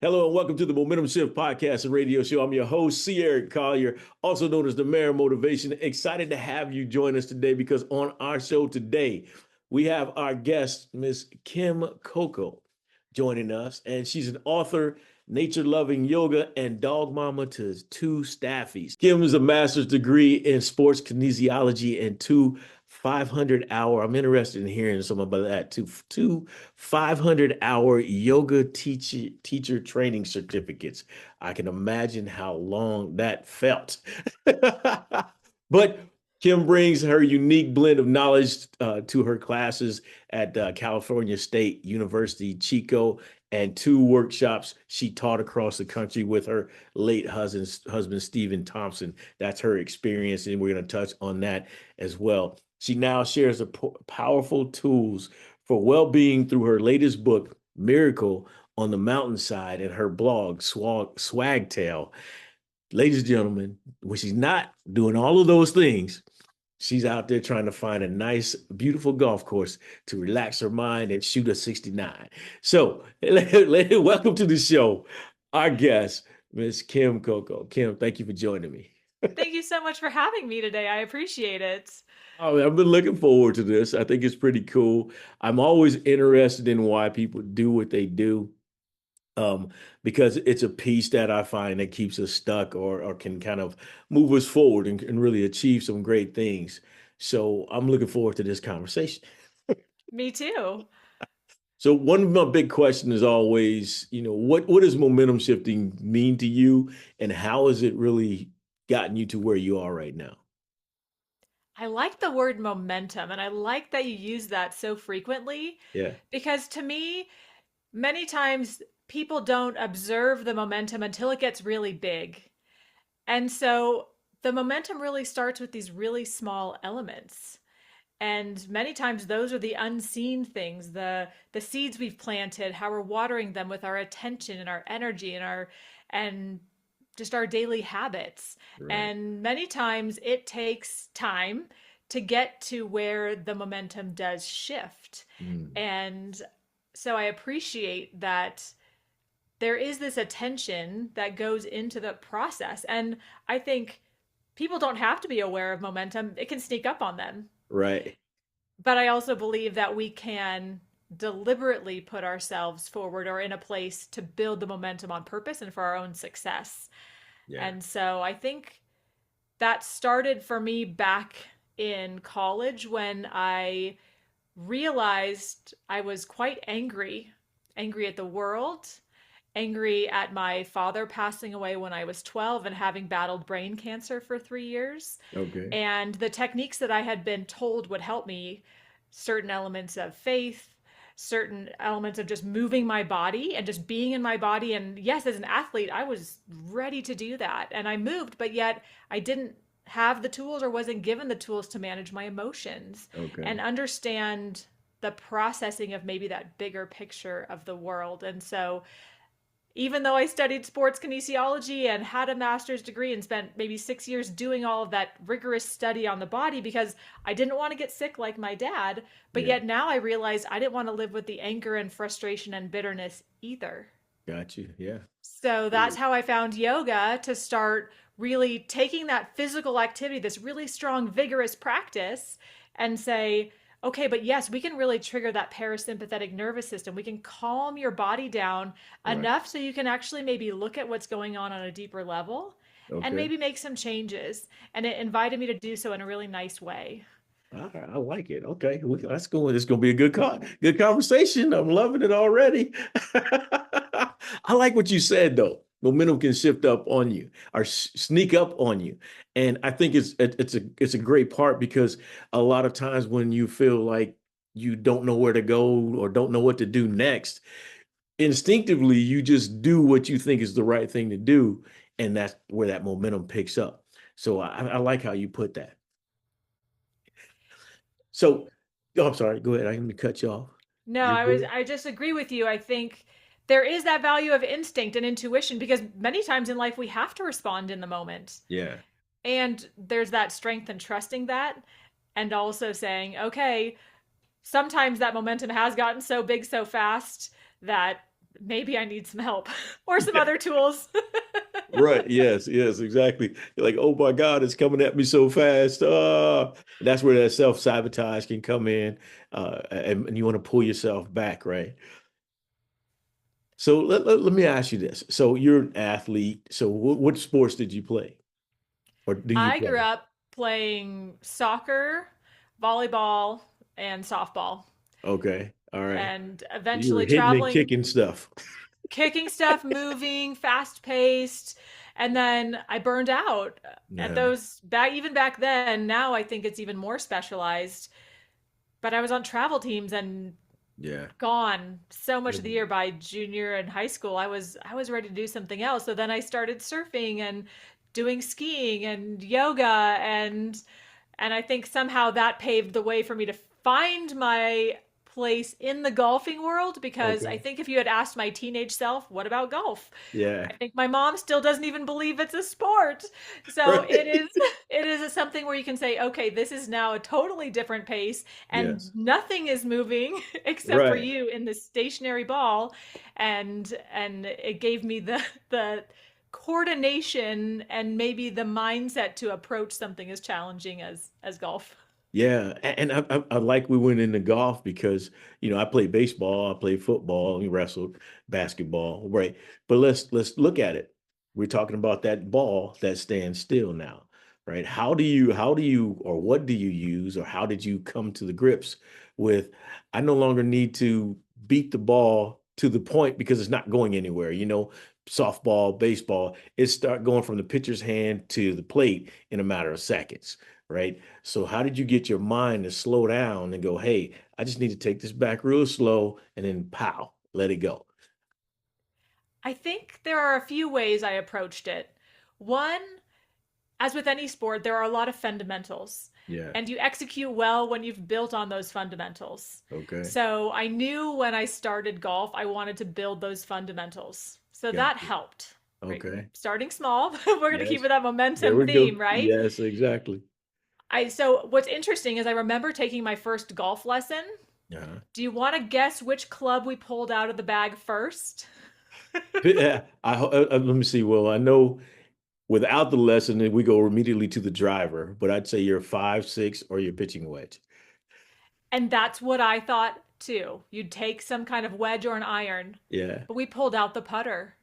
Hello and welcome to the Momentum Shift podcast and radio show. I'm your host, C. Eric Collier, also known as the Mayor of Motivation. Excited to have you join us today because on our show today, we have our guest, Miss Kim Coco, joining us. And she's an author, nature-loving yoga, and dog mama to two staffies. Kim is a master's degree in sports kinesiology and two 500-hour. I'm interested in hearing some about that. Two 500-hour yoga teacher training certificates. I can imagine how long that felt. But Kim brings her unique blend of knowledge to her classes at California State University, Chico, and two workshops she taught across the country with her late husband Stephen Thompson. That's her experience, and we're going to touch on that as well. She now shares the powerful tools for well-being through her latest book, Miracle on the Mountainside, and her blog, Swagtail. Ladies and gentlemen, when she's not doing all of those things, she's out there trying to find a nice, beautiful golf course to relax her mind and shoot a 69. So, welcome to the show, our guest, Miss Kim Coco. Kim, thank you for joining me. Thank you so much for having me today. I appreciate it. Oh, I've been looking forward to this. I think it's pretty cool. I'm always interested in why people do what they do, because it's a piece that I find that keeps us stuck or can kind of move us forward and really achieve some great things. So I'm looking forward to this conversation. Me too. So one of my big questions is always, what does momentum shifting mean to you, and how has it really gotten you to where you are right now? I like the word momentum, and I like that you use that so frequently Yeah. because to me, many times people don't observe the momentum until it gets really big. And so the momentum really starts with these really small elements. And many times those are the unseen things, the seeds we've planted, how we're watering them with our attention and our energy and just our daily habits. Right. And many times it takes time to get to where the momentum does shift. Mm. And so I appreciate that there is this attention that goes into the process. And I think people don't have to be aware of momentum, it can sneak up on them. Right. But I also believe that we can deliberately put ourselves forward or in a place to build the momentum on purpose and for our own success. Yeah. And so I think that started for me back in college when I realized I was quite angry at the world, angry at my father passing away when I was 12 and having battled brain cancer for 3 years. Okay. And the techniques that I had been told would help me, certain elements of faith, certain elements of just moving my body and just being in my body. And yes, as an athlete, I was ready to do that. And I moved, but yet I didn't have the tools or wasn't given the tools to manage my emotions and Okay. understand the processing of maybe that bigger picture of the world. And so even though I studied sports kinesiology and had a master's degree and spent maybe 6 years doing all of that rigorous study on the body because I didn't want to get sick like my dad, but Yeah. yet now I realize I didn't want to live with the anger and frustration and bitterness either. Got you. Yeah. So that's Good. how I found yoga to start really taking that physical activity, this really strong, vigorous practice, and say, okay, but yes, we can really trigger that parasympathetic nervous system. We can calm your body down Right. enough so you can actually maybe look at what's going on a deeper level and Okay. maybe make some changes. And it invited me to do so in a really nice way. All right, I like it. Okay, that's going. It's going to be a good conversation. I'm loving it already. I like what you said though. Momentum can shift up on you or sneak up on you, and I think it's a great part because a lot of times when you feel like you don't know where to go or don't know what to do next, instinctively you just do what you think is the right thing to do, and that's where that momentum picks up. So I like how you put that. So, oh, I'm sorry. Go ahead. I didn't mean to cut you off. No, You're good. I just agree with you. I think there is that value of instinct and intuition because many times in life we have to respond in the moment. Yeah. And there's that strength in trusting that and also saying, okay, sometimes that momentum has gotten so big so fast that maybe I need some help or some other tools. Right. Yes. Yes. Exactly. You're like, oh my God, it's coming at me so fast. That's where that self-sabotage can come in, and you want to pull yourself back, right? So let me ask you this. So you're an athlete. So what sports did you play, or do you I grew play? up playing soccer, volleyball, and softball, Okay. All right. and You were eventually hitting and traveling, kicking stuff. kicking stuff, moving, fast paced. And then I burned out at Yeah. those back, even back then. Now I think it's even more specialized. But I was on travel teams and Yeah. gone so much of the year. Mhm. By junior and high school I was ready to do something else, so then I started surfing and doing skiing and yoga, and I think somehow that paved the way for me to find my place in the golfing world, because I Okay. think if you had asked my teenage self, what about golf? Yeah. I think my mom still doesn't even believe it's a sport. So it Right. is it is something where you can say, okay, this is now a totally different pace and Yes. nothing is moving except for Right. you in this stationary ball, and it gave me the coordination and maybe the mindset to approach something as challenging as golf. Yeah, and I like we went into golf because I played baseball, I played football, we wrestled, basketball, right? But let's look at it. We're talking about that ball that stands still now, right? How do you or what do you use or how did you come to the grips with I no longer need to beat the ball to the point because it's not going anywhere. Softball, baseball, it start going from the pitcher's hand to the plate in a matter of seconds, right? So how did you get your mind to slow down and go, hey, I just need to take this back real slow and then pow, let it go. I think there are a few ways I approached it. One, as with any sport, there are a lot of fundamentals, Yeah. and you execute well when you've built on those fundamentals. Okay. So I knew when I started golf, I wanted to build those fundamentals. So that Gotcha. helped, right? Okay. Starting small, we're going to keep Yes. with that There momentum we go. theme, right? Yes, exactly. So what's interesting is I remember taking my first golf lesson. Uh-huh. Do you want to guess which club we pulled out of the bag first? Yeah, let me see. Well, I know without the lesson, then we go immediately to the driver, but I'd say you're 5, 6, or you're pitching wedge. And that's what I thought too. You'd take some kind of wedge or an iron, Yeah. but we pulled out the putter.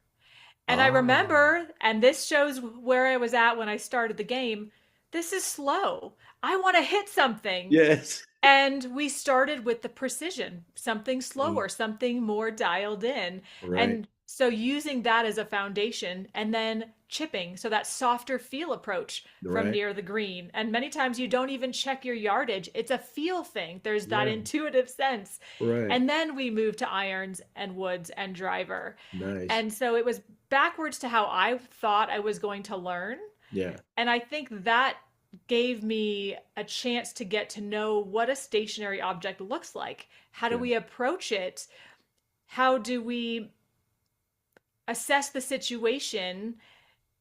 And I Ah, remember, and this shows where I was at when I started the game, this is slow. I want to hit something. yes. And we started with the precision, something Mm, slower, something more dialed in. right. And so using that as a foundation and then chipping, so that softer feel approach from Right. near the green. And many times you don't even check your yardage, it's a feel thing. There's that Yeah. intuitive sense. Right. And then we moved to irons and woods and driver. Nice. And so it was backwards to how I thought I was going to learn. Yeah. And I think that gave me a chance to get to know what a stationary object looks like. How do Yeah. we approach it? How do we assess the situation?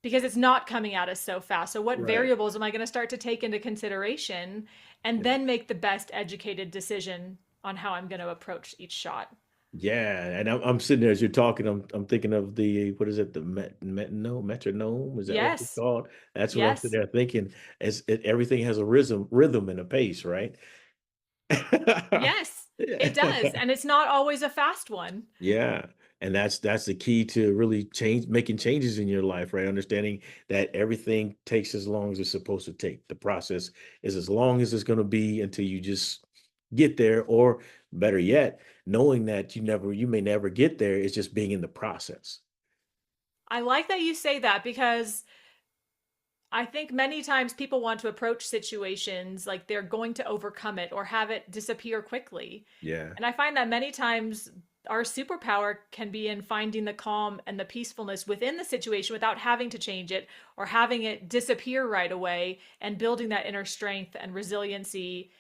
Because it's not coming at us so fast. So, what Right. variables am I going to start to take into consideration and Yeah. then make the best educated decision on how I'm going to approach each shot? Yeah, and I'm sitting there as you're talking. I'm thinking of the what is it? The metronome? Is that what it's Yes, called? That's what I'm sitting yes, there thinking. Everything has a rhythm and a pace, right? yes, it does. Yeah. And it's not always a fast one. Yeah. And that's the key to really making changes in your life, right? Understanding that everything takes as long as it's supposed to take. The process is as long as it's going to be until you just get there, or better yet, knowing that you may never get there. It's just being in the process. I like that you say that, because I think many times people want to approach situations like they're going to overcome it or have it disappear quickly. Yeah. And I find that many times our superpower can be in finding the calm and the peacefulness within the situation without having to change it or having it disappear right away, and building that inner strength and resiliency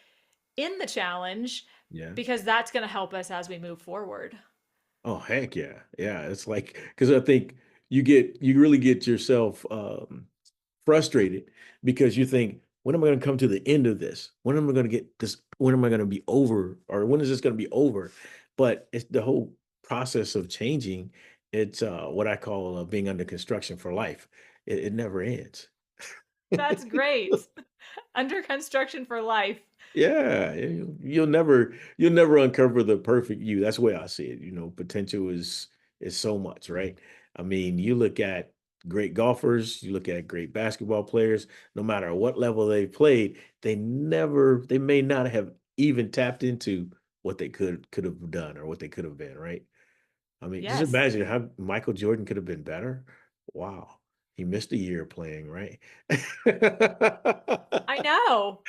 in the challenge, Yeah. because that's going to help us as we move forward. Oh, heck yeah. Yeah. It's like, because I think you really get yourself frustrated because you think, when am I going to come to the end of this? When am I going to get this? When am I going to be over? Or when is this going to be over? But it's the whole process of changing, it's what I call being under construction for life. It never ends. That's great. Under construction for life. Yeah, you'll never uncover the perfect you. That's the way I see it. Potential is so much, right? I mean, you look at great golfers, you look at great basketball players, no matter what level they played, they may not have even tapped into what they could have done or what they could have been, right? I mean, just Yes, imagine how Michael Jordan could have been better. Wow. He missed a year playing, right? I know.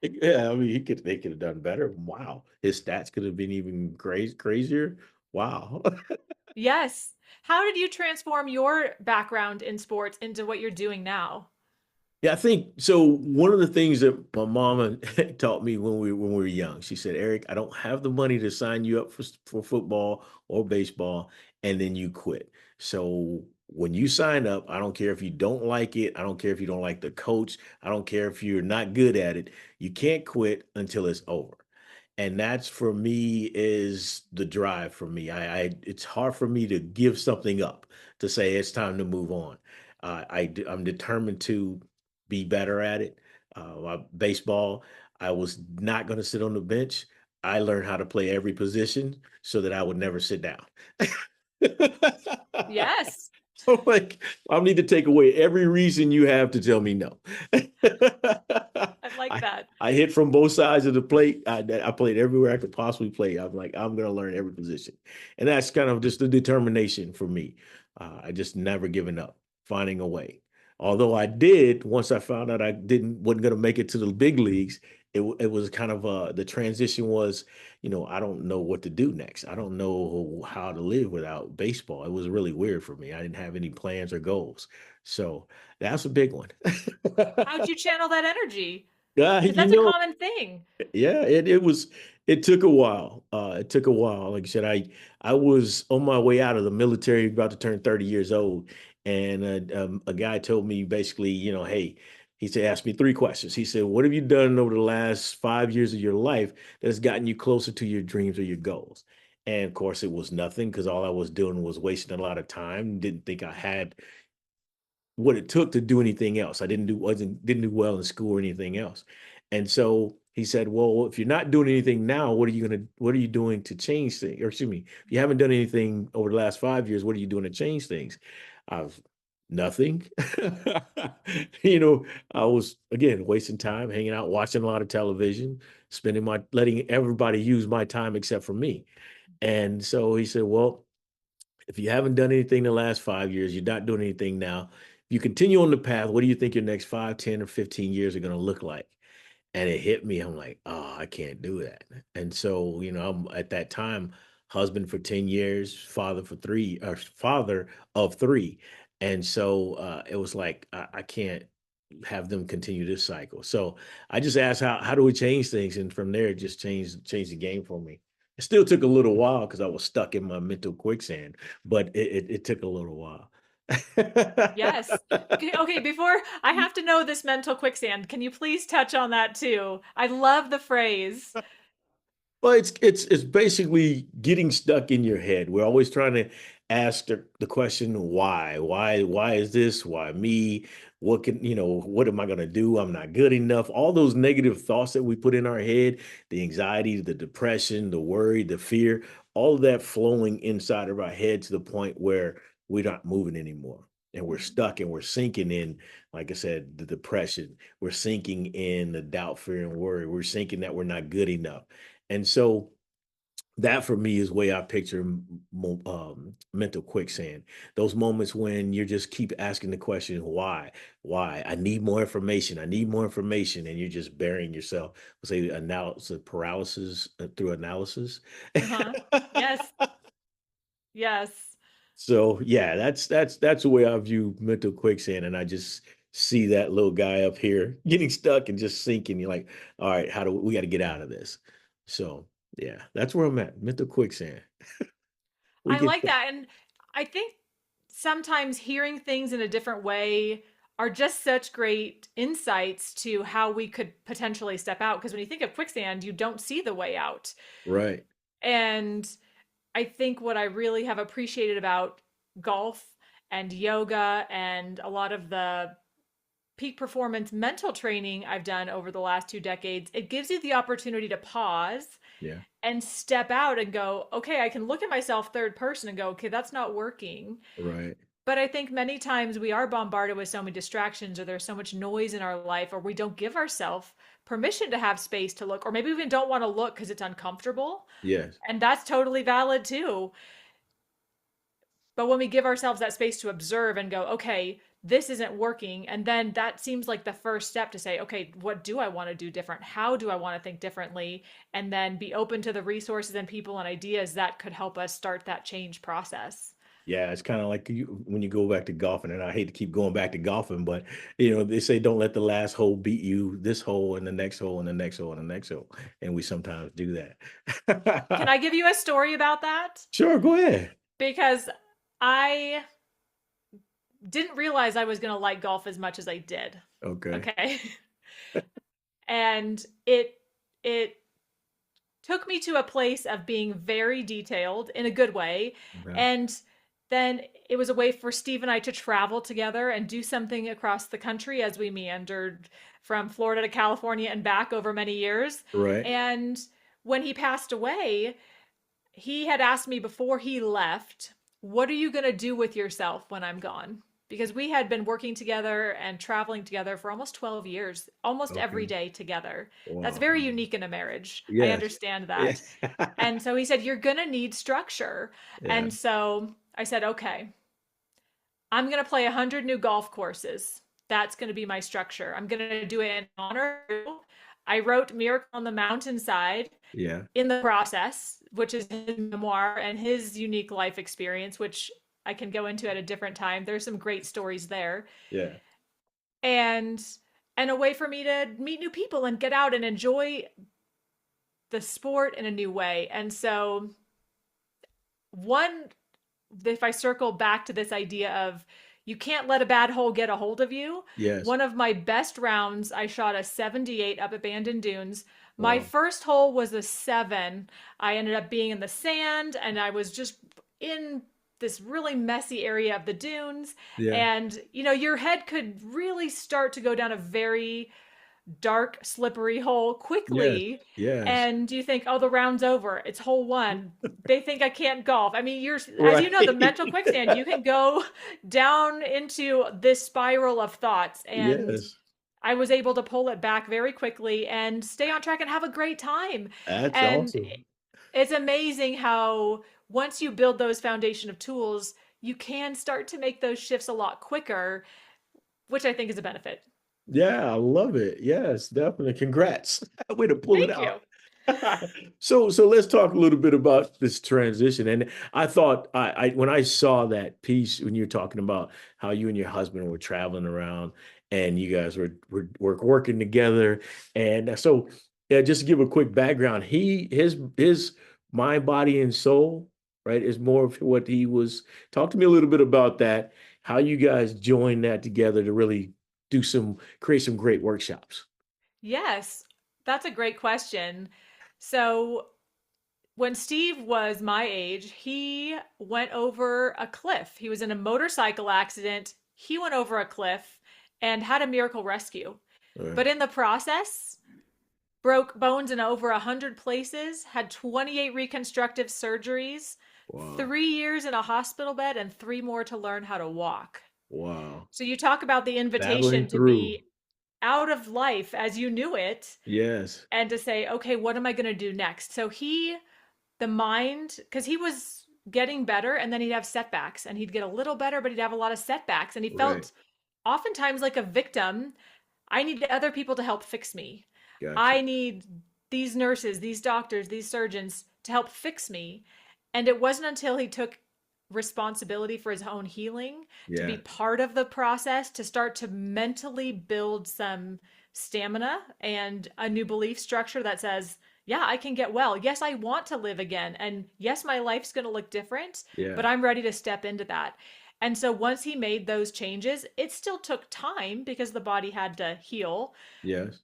Yeah, I mean, they could have done better. Wow. His stats could have been even crazier. Wow. Yes. How did you transform your background in sports into what you're doing now? Yeah, I think so. One of the things that my mama taught me when we were young, she said, "Eric, I don't have the money to sign you up for football or baseball, and then you quit. So when you sign up, I don't care if you don't like it. I don't care if you don't like the coach. I don't care if you're not good at it. You can't quit until it's over." And that's for me is the drive for me. It's hard for me to give something up to say it's time to move on. I'm determined to be better at it. Baseball, I was not going to sit on the bench. I learned how to play every position so that I would never sit down. Yes, So like, I need to take away every reason you have to tell me no. I like I that. I hit from both sides of the plate. I played everywhere I could possibly play. I'm like, I'm gonna learn every position, and that's kind of just the determination for me. I just never given up, finding a way. Although I did, once I found out I didn't wasn't gonna make it to the big leagues, it was kind of the transition was, I don't know what to do next. I don't know how to live without baseball. It was really weird for me. I didn't have any plans or goals. So that's a big one. How'd you channel that energy? Yeah, Because that's a common thing. yeah, it took a while. It took a while. Like I said, I was on my way out of the military, about to turn 30 years old, and a guy told me basically, hey, he said, asked me three questions. He said, "What have you done over the last 5 years of your life that has gotten you closer to your dreams or your goals?" And of course, it was nothing because all I was doing was wasting a lot of time. Didn't think I had what it took to do anything else. I didn't do well in school or anything else. And so he said, "Well, if you're not doing anything now, what are you doing to change things? Or excuse me, if you haven't done anything over the last 5 years, what are you doing to change things?" I've nothing. you know, I was again wasting time, hanging out, watching a lot of television, letting everybody use my time except for me. And so he said, "Well, if you haven't done anything the last 5 years, you're not doing anything now. If you continue on the path, what do you think your next 5, 10, or 15 years are going to look like?" And it hit me. I'm like, oh, I can't do that. And so, I'm at that time, husband for 10 years, father of three. And so it was like, I can't have them continue this cycle. So I just asked how do we change things? And from there, it just changed the game for me. It still took a little while because I was stuck in my mental quicksand, but it took a little while. Yes. Okay, before I have to know this mental quicksand, can you please touch on that too? I love the phrase. Well, it's basically getting stuck in your head. We're always trying to ask the question, why? Why is this? Why me? What am I gonna do? I'm not good enough. All those negative thoughts that we put in our head, the anxiety, the depression, the worry, the fear, all of that flowing inside of our head to the point where we're not moving anymore. And we're stuck and we're sinking in, like I said, the depression. We're sinking in the doubt, fear, and worry. We're sinking that we're not good enough. And so that for me is way I picture mental quicksand. Those moments when you just keep asking the question, why? I need more information. I need more information, and you're just burying yourself. Say analysis paralysis through analysis. Uh-huh. Yes. Yes. So yeah, that's the way I view mental quicksand, and I just see that little guy up here getting stuck and just sinking. You're like, all right, how do we got to get out of this? So yeah, that's where I'm at. Mental quicksand. We I get like that. And I think sometimes hearing things in a different way are just such great insights to how we could potentially step out. Because when you think of quicksand, you don't see the way out. right. And I think what I really have appreciated about golf and yoga and a lot of the peak performance mental training I've done over the last 2 decades, it gives you the opportunity to pause Yeah. and step out and go, okay, I can look at myself third person and go, okay, that's not working. Right. But I think many times we are bombarded with so many distractions, or there's so much noise in our life, or we don't give ourselves permission to have space to look, or maybe we even don't want to look because it's uncomfortable. Yes. And that's totally valid too. But when we give ourselves that space to observe and go, okay, this isn't working, and then that seems like the first step to say, okay, what do I want to do different? How do I want to think differently? And then be open to the resources and people and ideas that could help us start that change process. Yeah, it's kind of like when you go back to golfing, and I hate to keep going back to golfing, but they say don't let the last hole beat you. This hole and the next hole and the next hole and the next hole, and we sometimes do Can that. I give you a story about that? Sure, go ahead. Because I didn't realize I was going to like golf as much as I did. Okay. Okay. And it took me to a place of being very detailed in a good way. Okay. And then it was a way for Steve and I to travel together and do something across the country as we meandered from Florida to California and back over many years. Right. And when he passed away, he had asked me before he left, what are you going to do with yourself when I'm gone? Because we had been working together and traveling together for almost 12 years, almost every Okay. day together. That's Wow. very unique in a marriage. I Yes. understand Yeah. that. And so he said, you're going to need structure. Yeah. And so I said, okay, I'm going to play 100 new golf courses. That's going to be my structure. I'm going to do it in honor. I wrote Miracle on the Mountainside Yeah. in the process, which is his memoir and his unique life experience, which I can go into at a different time. There's some great stories there. Yeah. And a way for me to meet new people and get out and enjoy the sport in a new way. And so one if I circle back to this idea of you can't let a bad hole get a hold of you. Yes. One of my best rounds, I shot a 78 up at Bandon Dunes. My Wow. first hole was a 7. I ended up being in the sand and I was just in this really messy area of the dunes. Yeah. And, your head could really start to go down a very dark, slippery hole Yes. quickly. Yes. And you think, oh, the round's over. It's hole one. They think I can't golf. I mean, as you Right. know, the mental quicksand, you can go down into this spiral of thoughts. And Yes. I was able to pull it back very quickly and stay on track and have a great time. That's And awesome. it's amazing how once you build those foundation of tools, you can start to make those shifts a lot quicker, which I think is a benefit. Yeah, I love it. Yes, definitely. Congrats. Way to pull it Thank out. you. So let's talk a little bit about this transition. And I thought I when I saw that piece when you're talking about how you and your husband were traveling around and you guys were working together. And so yeah, just to give a quick background, his mind, body, and soul, right, is more of what he was. Talk to me a little bit about that, how you guys joined that together to really create some great workshops. Yes, that's a great question. So, when Steve was my age, he went over a cliff. He was in a motorcycle accident. He went over a cliff and had a miracle rescue. All right. But in the process, broke bones in over 100 places, had 28 reconstructive surgeries, Wow. 3 years in a hospital bed, and 3 more to learn how to walk. Wow. So, you talk about the invitation Battling to through. be out of life as you knew it Yes. and to say, okay, what am I going to do next? So the mind, because he was getting better and then he'd have setbacks and he'd get a little better, but he'd have a lot of setbacks. And he Right. felt oftentimes like a victim. I need other people to help fix me. Gotcha. I need these nurses, these doctors, these surgeons to help fix me. And it wasn't until he took responsibility for his own healing to be Yeah. part of the process to start to mentally build some stamina and a new belief structure that says, yeah, I can get well. Yes, I want to live again. And yes, my life's going to look different, but Yeah. I'm ready to step into that. And so once he made those changes, it still took time because the body had to heal. Yes.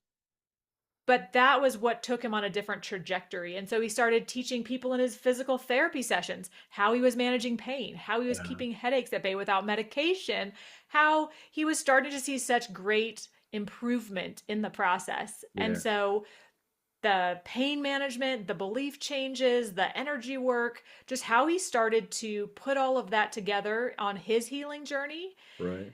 but that was what took him on a different trajectory. And so he started teaching people in his physical therapy sessions how he was managing pain, how he was Yeah. keeping headaches at bay without medication, how he was starting to see such great improvement in the process. And Yeah. so the pain management, the belief changes, the energy work, just how he started to put all of that together on his healing journey Right.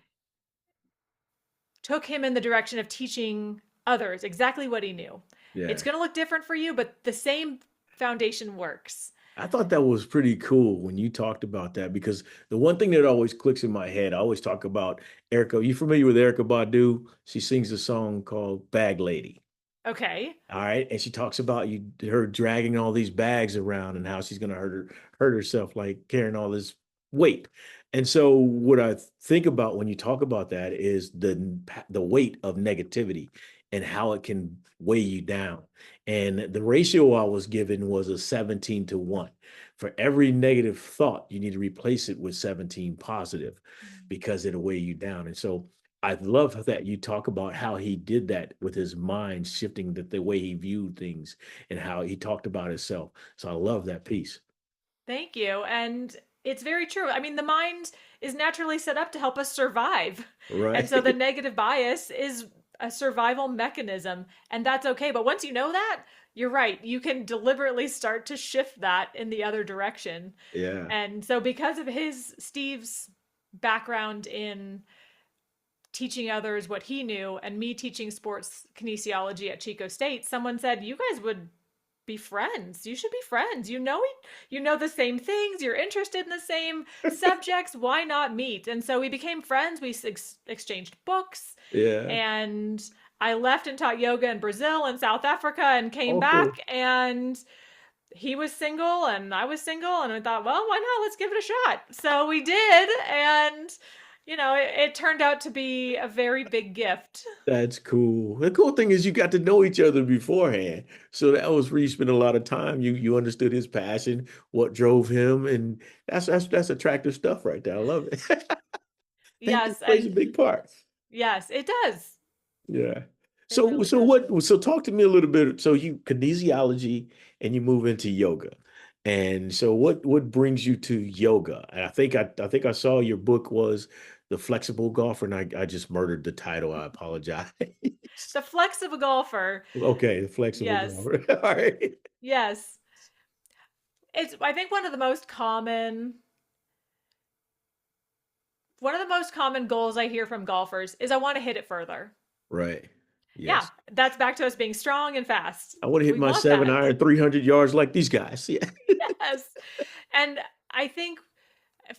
took him in the direction of teaching others exactly what he knew. It's Yeah. going to look different for you, but the same foundation works. I thought that was pretty cool when you talked about that because the one thing that always clicks in my head, I always talk about Erica. You familiar with Erica Badu? She sings a song called Bag Lady. Okay. All right. And she talks about her dragging all these bags around and how she's gonna hurt herself like carrying all this weight. And so what I think about when you talk about that is the weight of negativity and how it can weigh you down. And the ratio I was given was a 17 to 1. For every negative thought, you need to replace it with 17 positive because it'll weigh you down. And so I love that you talk about how he did that with his mind shifting the way he viewed things and how he talked about himself. So I love that piece. Thank you. And it's very true. I mean, the mind is naturally set up to help us survive. And so the Right. negative bias is a survival mechanism, and that's okay. But once you know that, you're right. You can deliberately start to shift that in the other direction. Yeah. And so, because of Steve's background in teaching others what he knew and me teaching sports kinesiology at Chico State, someone said, "You guys would be friends. You should be friends. You know the same things. You're interested in the same subjects. Why not meet?" And so we became friends. We exchanged books, Yeah. and I left and taught yoga in Brazil and South Africa and came Oh, back, cool. and he was single and I was single, and I thought, well, why not? Let's give it a shot. So we did, and it turned out to be a very big gift. That's cool. The cool thing is you got to know each other beforehand. So that was where you spent a lot of time. You understood his passion, what drove him, and that's attractive stuff right there. I love it. That Yes, plays a and big part. yes, it does. Yeah. It So really so does. what so talk to me a little bit. So you kinesiology and you move into yoga. And so what brings you to yoga? And I think I saw your book was The Flexible Golfer, and I just murdered the title. I apologize. The flexible golfer. Okay, the flexible Yes. golfer. All right. Yes. It's I think one of the most common goals I hear from golfers is I want to hit it further. Right. Yeah, Yes. that's back to us being strong and fast. I want to hit We my want seven that. iron 300 yards like these guys. Yeah. Yes. And I think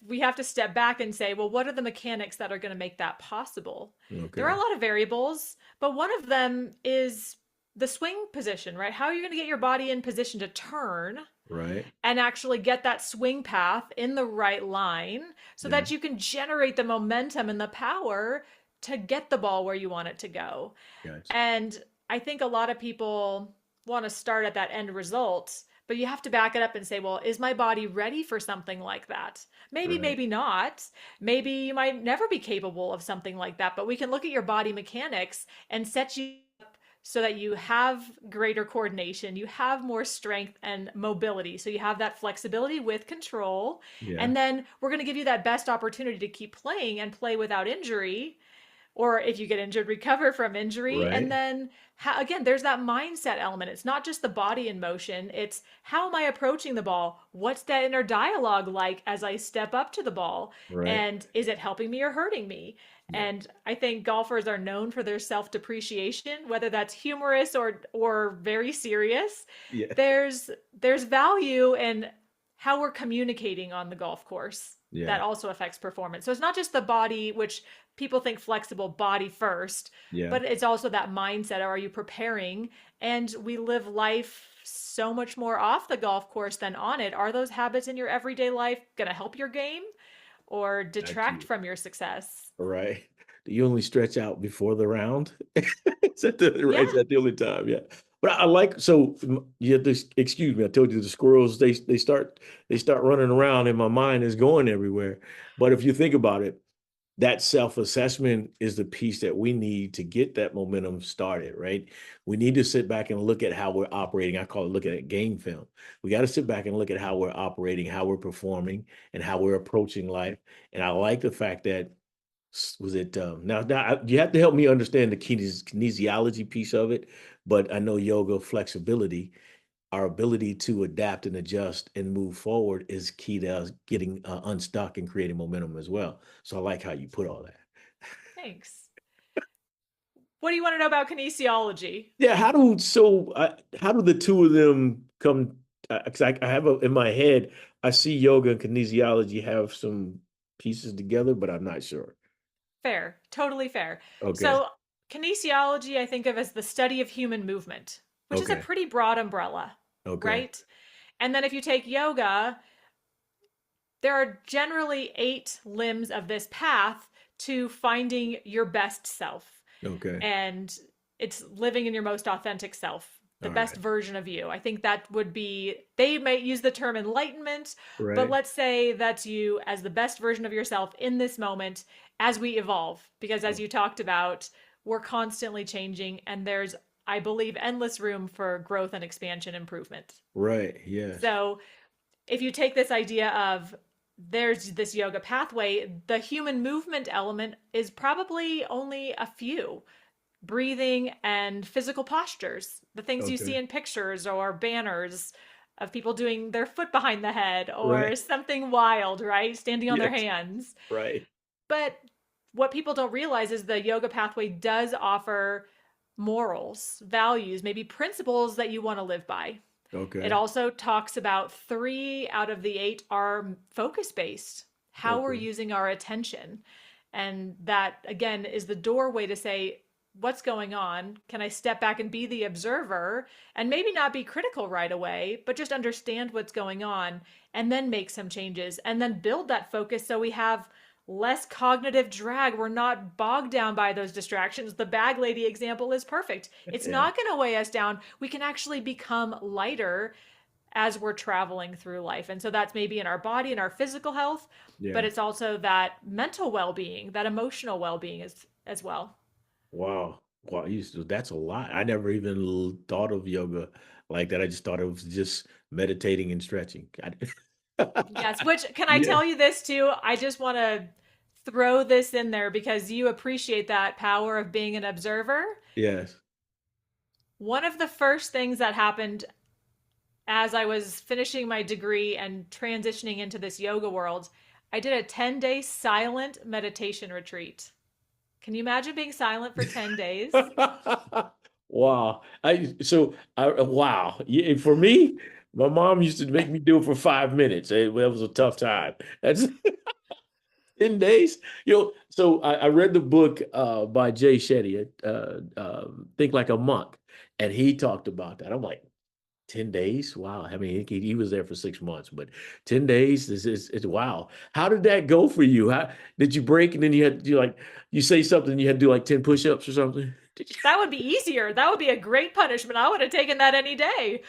we have to step back and say, well, what are the mechanics that are going to make that possible? There are Okay. a lot of variables, but one of them is the swing position, right? How are you going to get your body in position to turn Right. and actually get that swing path in the right line so Yeah. that you can generate the momentum and the power to get the ball where you want it to go? Gotcha. And I think a lot of people want to start at that end result, but you have to back it up and say, well, is my body ready for something like that? Maybe, Right. maybe not. Maybe you might never be capable of something like that, but we can look at your body mechanics and set you up so that you have greater coordination, you have more strength and mobility. So you have that flexibility with control. Yeah. And then we're going to give you that best opportunity to keep playing and play without injury, or if you get injured, recover from injury. And Right. then again, there's that mindset element. It's not just the body in motion, it's how am I approaching the ball? What's that inner dialogue like as I step up to the ball? Right. And is it helping me or hurting me? Yeah. And I think golfers are known for their self-depreciation, whether that's humorous or very serious. Yeah. There's value in how we're communicating on the golf course that Yeah. also affects performance. So it's not just the body, which people think flexible body first, Yeah. but it's also that mindset. Are you preparing? And we live life so much more off the golf course than on it. Are those habits in your everyday life going to help your game or Got detract you. from your success? Right. Do you only stretch out before the round? Is Yeah. that the only time? Yeah. But I like so you have to excuse me. I told you the squirrels they start running around and my mind is going everywhere. But if you think about it, that self-assessment is the piece that we need to get that momentum started, right? We need to sit back and look at how we're operating. I call it looking at game film. We got to sit back and look at how we're operating, how we're performing, and how we're approaching life. And I like the fact that was it now you have to help me understand the kinesiology piece of it, but I know yoga flexibility, our ability to adapt and adjust and move forward is key to us getting unstuck and creating momentum as well. So I like how you put all that. Thanks. What do you want to know about kinesiology? Yeah, how do the two of them come? 'Cause I have in my head, I see yoga and kinesiology have some pieces together, but I'm not sure. Fair, totally fair. Okay, So, kinesiology I think of as the study of human movement, which is a okay, pretty broad umbrella, okay, right? And then if you take yoga, there are generally 8 limbs of this path to finding your best self. okay. And it's living in your most authentic self, the All best right, version of you. I think that would be, they might use the term enlightenment, but right, let's say that's you as the best version of yourself in this moment as we evolve. Because as oh, you talked about, we're constantly changing and there's, I believe, endless room for growth and expansion improvement. right. Yes. So if you take this idea of there's this yoga pathway, the human movement element is probably only a few breathing and physical postures, the things you see Okay. in pictures or banners of people doing their foot behind the head or Right. something wild, right? Standing on their Yes. hands. Right. But what people don't realize is the yoga pathway does offer morals, values, maybe principles that you want to live by. It Okay. also talks about 3 out of the 8 are focus based, how we're Okay. using our attention. And that, again, is the doorway to say, what's going on? Can I step back and be the observer and maybe not be critical right away, but just understand what's going on and then make some changes and then build that focus so we have less cognitive drag. We're not bogged down by those distractions. The bag lady example is perfect. It's Yeah. not going to weigh us down. We can actually become lighter as we're traveling through life. And so that's maybe in our body and our physical health, but Yeah. it's also that mental well-being, that emotional well-being as well. Wow. Wow. That's a lot. I never even thought of yoga like that. I just thought it was just meditating and stretching. Yes, which can I Yeah. tell you this too? I just want to throw this in there because you appreciate that power of being an observer. Yes. One of the first things that happened as I was finishing my degree and transitioning into this yoga world, I did a 10-day silent meditation retreat. Can you imagine being silent for 10 days? Wow. Wow. Yeah, for me, my mom used to make me do it for 5 minutes. That was a tough time. That's 10 days. So I read the book by Jay Shetty, Think Like a Monk, and he talked about that. I'm like, 10 days? Wow. I mean, he was there for 6 months, but 10 days is wow. How did that go for you? How did you break and then you had to do like you say something, you had to do like 10 push-ups or something? Did you? That would be easier. That would be a great punishment. I would have taken that any day.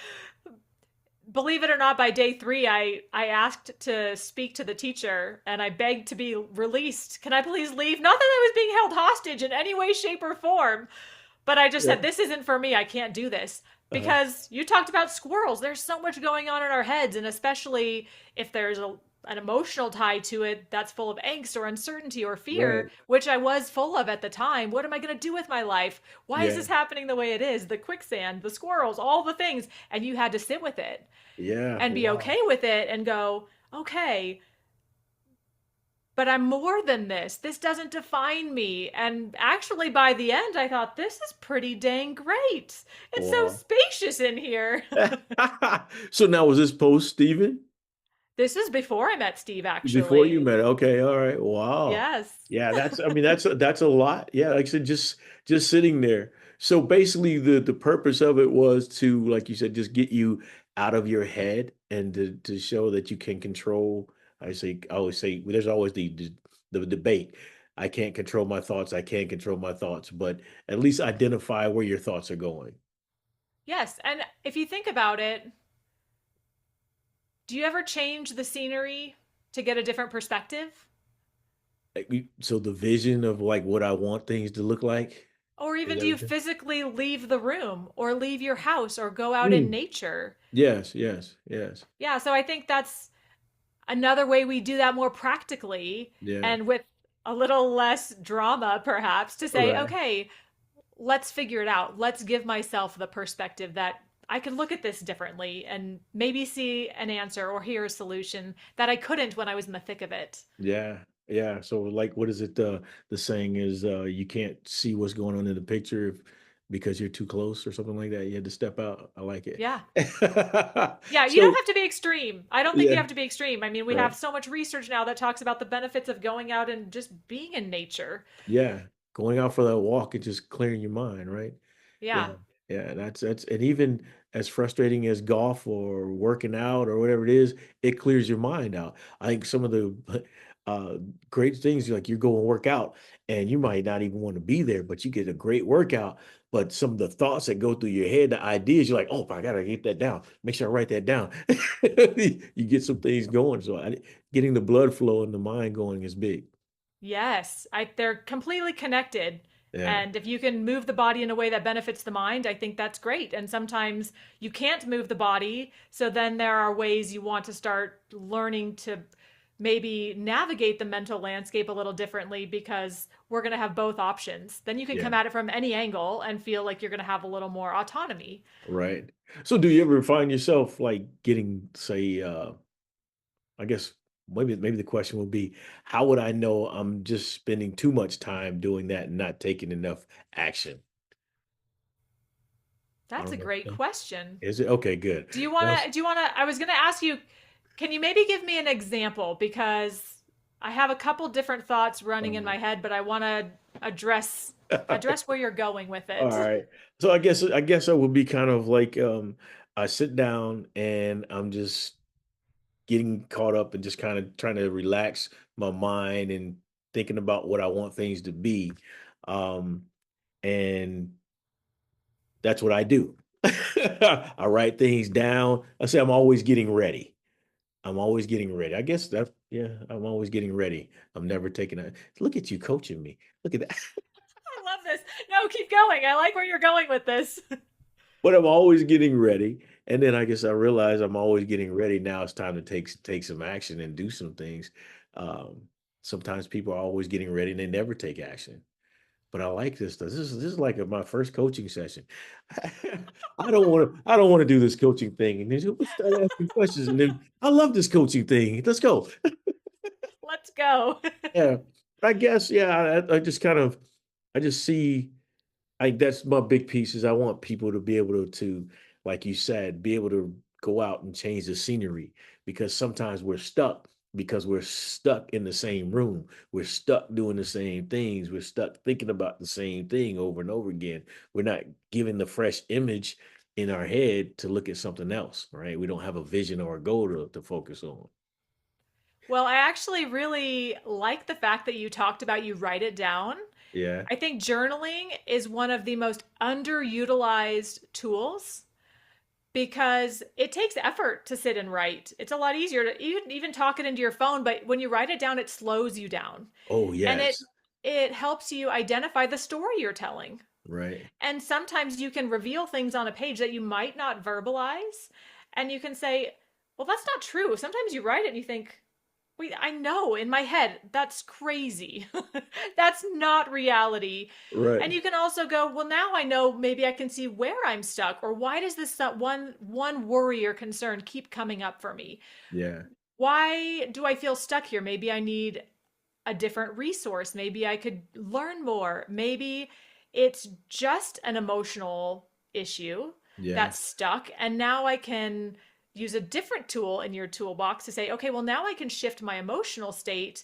Believe it or not, by day 3, I asked to speak to the teacher and I begged to be released. Can I please leave? Not that I was being held hostage in any way, shape, or form, but I just Yeah. said, this isn't for me. I can't do this. Uh-huh. Because you talked about squirrels. There's so much going on in our heads. And especially if there's an emotional tie to it that's full of angst or uncertainty or fear, Right. which I was full of at the time. What am I going to do with my life? Why is Yeah. this happening the way it is? The quicksand, the squirrels, all the things. And you had to sit with it Yeah. and be Wow. okay with it and go, okay, but I'm more than this. This doesn't define me. And actually, by the end, I thought, this is pretty dang great. It's so Wow. spacious in here. So now was this post Steven? This is before I met Steve, Before you actually. met, okay, all right. Wow. Yes. Yeah, I mean that's a lot. Yeah, like I said, just sitting there. So basically the purpose of it was to, like you said, just get you out of your head and to show that you can control. I always say there's always the debate. I can't control my thoughts, I can't control my thoughts, but at least identify where your thoughts are going. Yes. And if you think about it, do you ever change the scenery to get a different perspective? So the vision of like what I want things to look like. Or Is even that do you what you're physically leave the room or leave your house or go out in Mm. nature? Yes, yes, yes. Yeah, so I think that's another way we do that more practically Yeah. and with a little less drama, perhaps, to say, Right. okay, let's figure it out. Let's give myself the perspective that I can look at this differently and maybe see an answer or hear a solution that I couldn't when I was in the thick of it. Yeah. Yeah. So like what is it the saying is you can't see what's going on in the picture because you're too close or something like that. You had to step out. I like it. Yeah. Yeah, you don't So have to be extreme. I don't think you yeah, have to be extreme. I mean, we right. have so much research now that talks about the benefits of going out and just being in nature. Yeah. Going out for that walk and just clearing your mind, right? Yeah. Yeah. Yeah, that's and even as frustrating as golf or working out or whatever it is, it clears your mind out. I think some of the uh great things like you go and work out and you might not even want to be there, but you get a great workout. But some of the thoughts that go through your head, the ideas, you're like, oh, I gotta get that down. Make sure I write that down. You get some things going. So getting the blood flow and the mind going is big. Yes, they're completely connected. Yeah, And if you can move the body in a way that benefits the mind, I think that's great. And sometimes you can't move the body. So then there are ways you want to start learning to maybe navigate the mental landscape a little differently because we're going to have both options. Then you can come yeah. at it from any angle and feel like you're going to have a little more autonomy. Right. So do you ever find yourself like getting, say, I guess maybe the question will be, how would I know I'm just spending too much time doing that and not taking enough action? I That's a don't know. great question. Is it okay? Good. That's Do you want to I was going to ask you, can you maybe give me an example because I have a couple different thoughts running in um, my head, but I want to address where you're going with all it. right. So I guess I would be kind of like I sit down and I'm just getting caught up and just kind of trying to relax my mind and thinking about what I want things to be. Um, and that's what I do. I write things down. I say I'm always getting ready. I'm always getting ready. I guess that, yeah, I'm always getting ready. I'm never taking a look at you coaching me. Look at that. I love this. No, keep going. I like where you're going with this. But I'm always getting ready. And then I guess I realize I'm always getting ready. Now it's time to take some action and do some things. Um, Sometimes people are always getting ready and they never take action. But I like this stuff. This is like my first coaching session. I don't want to do this coaching thing. And then we'll start asking questions. And then I love this coaching thing. Let's go. Let's go. Yeah. I guess, yeah, I just kind of I just see that's my big piece is I want people to be able to, like you said, be able to go out and change the scenery because sometimes we're stuck in the same room. We're stuck doing the same things. We're stuck thinking about the same thing over and over again. We're not given the fresh image in our head to look at something else, right? We don't have a vision or a goal to focus on. Well, I actually really like the fact that you talked about you write it down. Yeah. I think journaling is one of the most underutilized tools because it takes effort to sit and write. It's a lot easier to even talk it into your phone, but when you write it down, it slows you down. Oh, And yes. it helps you identify the story you're telling. Right. And sometimes you can reveal things on a page that you might not verbalize. And you can say, well, that's not true. Sometimes you write it and you think, wait, I know in my head, that's crazy. That's not reality. And Right. you can also go, well, now I know maybe I can see where I'm stuck or why does this one worry or concern keep coming up for me? Yeah. Why do I feel stuck here? Maybe I need a different resource. Maybe I could learn more. Maybe it's just an emotional issue Yeah. that's stuck. And now I can use a different tool in your toolbox to say, okay, well, now I can shift my emotional state.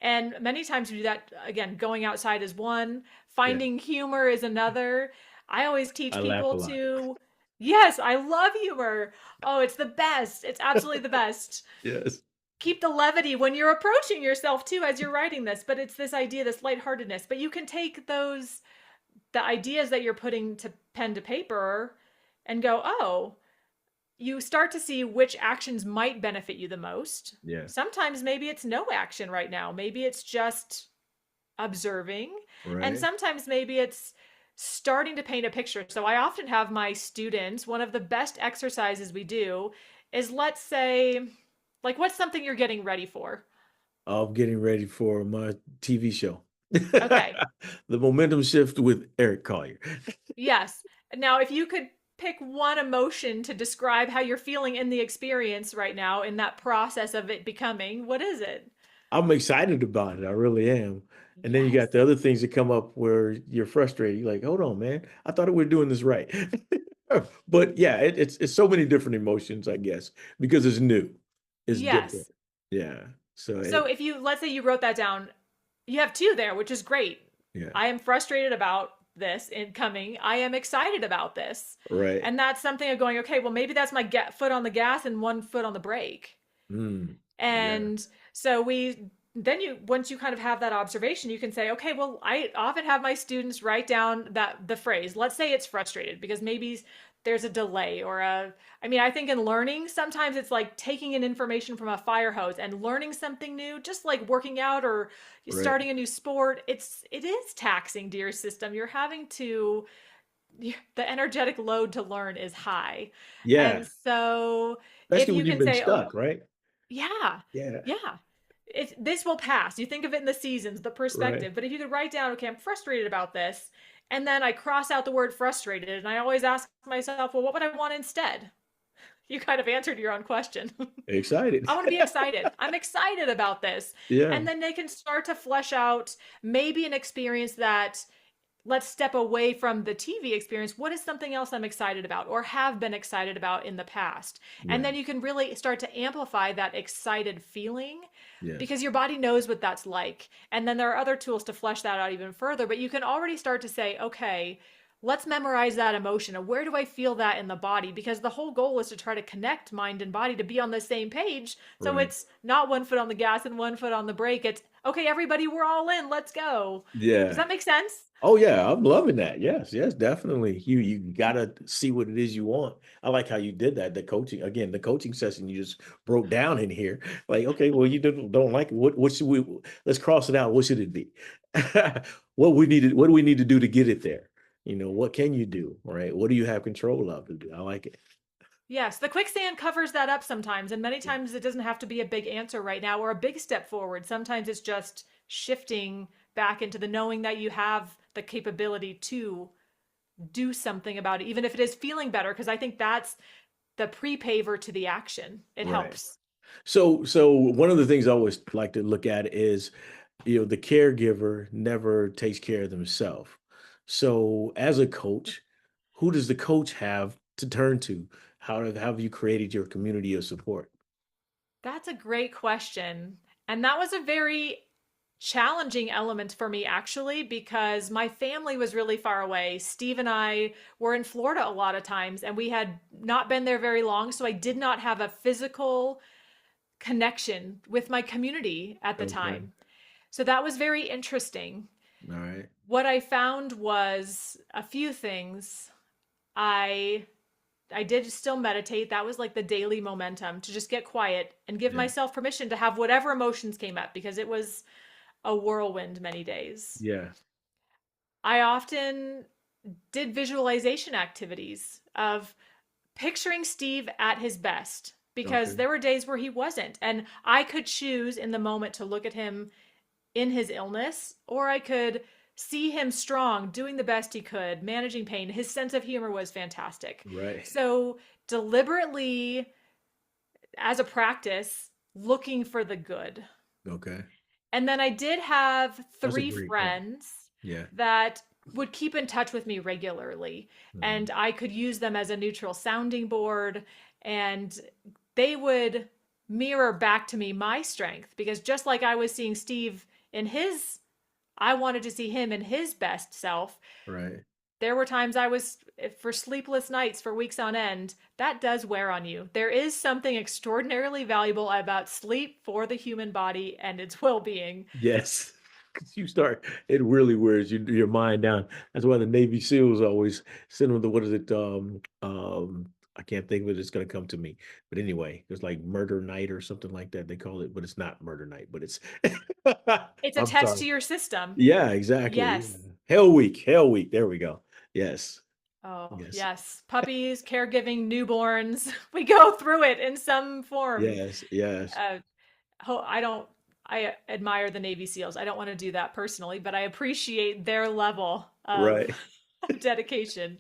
And many times we do that again, going outside is one, Yeah. finding humor is another. I always I teach laugh a people lot. to, yes, I love humor. Oh, it's the best. It's absolutely the best. Yes. Keep the levity when you're approaching yourself too as you're writing this, but it's this idea, this lightheartedness. But you can take the ideas that you're putting to pen to paper and go, oh, you start to see which actions might benefit you the most. Yeah. Sometimes maybe it's no action right now. Maybe it's just observing. And Right. sometimes maybe it's starting to paint a picture. So I often have my students, one of the best exercises we do is, let's say, like, what's something you're getting ready for? I'm getting ready for my TV show. Okay. The Momentum Shift with Eric Collier. Yes. Now, if you could pick one emotion to describe how you're feeling in the experience right now, in that process of it becoming, what is it? I'm excited about it. I really am. And then you got Yes. the other things that come up where you're frustrated. You're like, hold on, man. I thought we were doing this right. But yeah, it's so many different emotions, I guess, because it's new. It's different. Yes. Yeah. So So it, if you, let's say you wrote that down, you have two there, which is great. yeah. I am frustrated about this incoming. I am excited about this. Right. And that's something of going, okay, well, maybe that's my foot on the gas and one foot on the brake. Mm. Yeah. And so then you, once you kind of have that observation, you can say, okay, well, I often have my students write down that the phrase, let's say it's frustrated because maybe there's a delay or I mean, I think in learning, sometimes it's like taking in information from a fire hose and learning something new, just like working out or Right. starting a new sport. It is taxing to your system. You're having to, the energetic load to learn is high. And Yeah. so if Especially you when you've can been say, oh, stuck, right? yeah, Yeah. yeah. This will pass. You think of it in the seasons, the Right. perspective. But if you could write down, okay, I'm frustrated about this, and then I cross out the word frustrated, and I always ask myself, well, what would I want instead? You kind of answered your own question. Excited. I want to be excited. I'm excited about this. Yeah. And then they can start to flesh out maybe an experience that, let's step away from the TV experience. What is something else I'm excited about or have been excited about in the past? And Yeah. then you can really start to amplify that excited feeling Yes. because your body knows what that's like. And then there are other tools to flesh that out even further, but you can already start to say, okay, let's memorize that emotion. And where do I feel that in the body? Because the whole goal is to try to connect mind and body to be on the same page. So Right. it's not one foot on the gas and one foot on the brake. It's, okay, everybody, we're all in. Let's go. Does Yeah. that make sense? Oh yeah, I'm loving that. Yes, yes, definitely. You gotta see what it is you want. I like how you did that. The coaching again, the coaching session you just broke down in here. Like, okay, well, you don't like it. What should we let's cross it out. What should it be? What do we need to do to get it there? What can you do? Right? What do you have control of to do? I like it. Yes, the quicksand covers that up sometimes, and many Yeah. times it doesn't have to be a big answer right now or a big step forward. Sometimes it's just shifting back into the knowing that you have the capability to do something about it, even if it is feeling better, because I think that's the pre-paver to the action. It Right. helps. So one of the things I always like to look at is, the caregiver never takes care of themselves. So as a coach, who does the coach have to turn to? How have you created your community of support? That's a great question. And that was a very challenging element for me, actually, because my family was really far away. Steve and I were in Florida a lot of times, and we had not been there very long. So I did not have a physical connection with my community at the Okay. time. So that was very interesting. All right. What I found was a few things. I I did still meditate. That was like the daily momentum to just get quiet and give Yeah. myself permission to have whatever emotions came up because it was a whirlwind many days. Yeah. I often did visualization activities of picturing Steve at his best because Okay. there were days where he wasn't. And I could choose in the moment to look at him in his illness, or I could see him strong, doing the best he could, managing pain. His sense of humor was fantastic. Right. So, deliberately, as a practice, looking for the good. Okay. And then I did have That's a three great point. friends Yeah. that would keep in touch with me regularly, Mhm. and I could use them as a neutral sounding board, and they would mirror back to me my strength because just like I was seeing Steve in his, I wanted to see him in his best self. Right. There were times I was, for sleepless nights for weeks on end. That does wear on you. There is something extraordinarily valuable about sleep for the human body and its well-being. Yes. 'Cause it really wears your mind down. That's why the Navy SEALs always send them the, what is it? I can't think of it. It's going to come to me. But anyway, it's like Murder Night or something like that. They call it, but it's not Murder Night. But it's. It's I'm attached sorry. to your system. Yeah, exactly. Yeah. Yes. Hell Week. Hell Week. There we go. Yes. Oh, Yes. yes. Puppies, caregiving, newborns. We go through it in some form. Yes. Yes. Uh, I don't, I admire the Navy SEALs. I don't want to do that personally, but I appreciate their level of Right. dedication.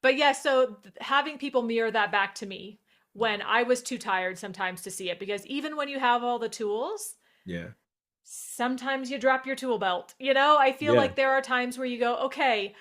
But yeah, so having people mirror that back to me when I was too tired sometimes to see it, because even when you have all the tools, Yeah. sometimes you drop your tool belt. You know, I feel Yeah. like there are times where you go, okay,